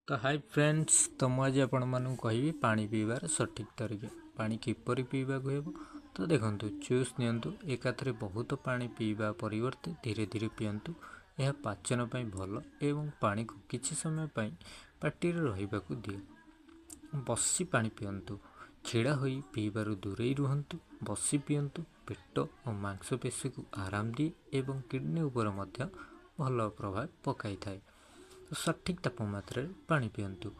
तो hi friends, तो मुझे आपण मानू कहि पानी पीबार सठिक तरीका पानी किपरि पीवा हेब। तो देखंतु चूस नियंतु एकाथरे बहुत पानी पीवा परिवर्ते धीरे धीरे पियंतु। यह पाचन पई भल एवं पानी को किछि समय पई पार्टी रे रहिबाकु दियो। बसी पानी पियंतु, छिड़ा होई पीबारु दूरे रुहंतु। बसी पियंतु पेट और मांसपेशी को आराम दिए एवं किडनी उपर मध्य भल प्रभाव पकाई थाए। तो सठिक तापमात्रा पानी पियंतु।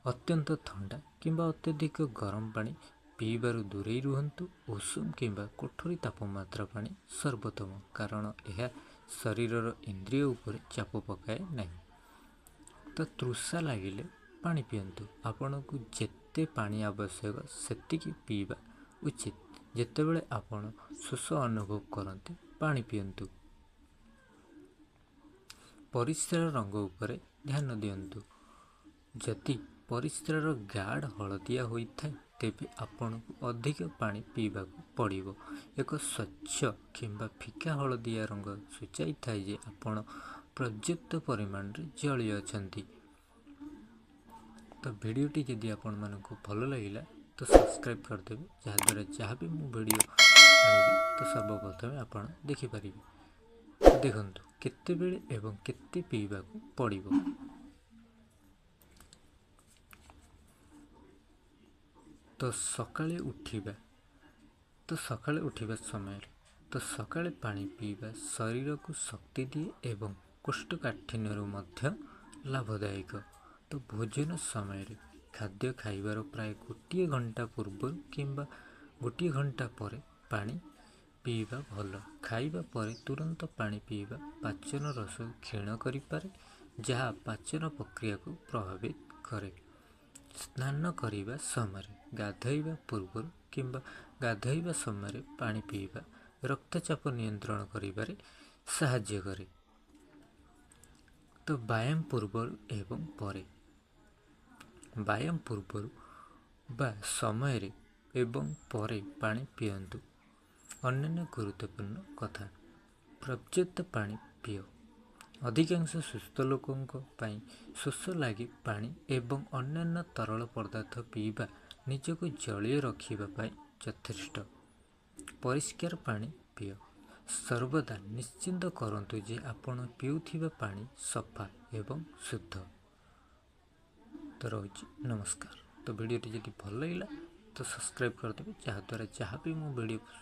अत्यंत ठंडा किंबा अत्यधिक गरम पानी पीबारु दूरे रुहंतु। उषुम किंबा कोठरी तापमात्रा पानी सर्वोत्तम, कारण यह शरीरर इंद्रिय उपर चाप पकाए नहीं। तो तृषा लगिले पानी पियंतु। आपण को जेते पानी आवश्यक सेतिकी पीवा उचित। जेतेबेले आपण शोष अनुभव करते पानी पियंतु। परिस्रार रंग उपरे ध्यान दियंतु। जदि परिस्रार गाढ़ हलदिया होइथाय तेबे आपण को अधिक पानी पीबाकु पड़िबो। एक स्वच्छ किंबा फिका हलदिया रंग सूचाई थाए जे आपण पर्याप्त परिमाण रे जली अछंती। तो वीडियोटी जदि आपण मानकु भल लागिला तो सब्सक्राइब करदेबे, जहाद्वारा जहाँ भी मु वीडियो आनिबी तो सर्वप्रथमे आपण देखि परिबे। देखंतु केते बेले एवं केते पीबाकु पड़िबो। तो सकाळे उठिबा समय तो सकाळे पानी पीबा शरीर को शक्ति दिए एवं कोष्ठकाठिन्य मध्य लाभदायक। तो भोजन समय खाद्य खाइबार प्राय गोटे घंटा पूर्व किंबा गोटे घंटा पर पानी पीवा भल। खाइबा परे तुरंत पानी पीवा पाचन रस क्षीण करि पारे, जहाँ पाचन प्रक्रिया को प्रभावित करे। स्नान करिबा समय, गाधोइबा पूर्व किंबा गाधोइबा समय पानी पीवा रक्तचाप नियंत्रण करिबारे साहाय्य करे। तो व्यायाम पूर्व एवं परे, व्यायाम पूर्व बा समय एवं परे पानी पियंतु। अन्य गुरुत्वपूर्ण कथा, पर्याप्त पानी पियो। अधिकांश सुस्थ लोकों पाई शोष लगी पानी एवं अन्य तरल पदार्थ पीवा निजको जलीय रखिबा पाई यथेष्ट। परिष्कार पानी पियो। सर्वदा निश्चिंत करंतु जे आपण पिउथिबा पानी सफा एवं शुद्ध। तो रहुछि नमस्कार। तो वीडियो जदि भल लगिला तो सब्सक्राइब करदेबे, जहाद्वारा जहाँ भी मु वीडियो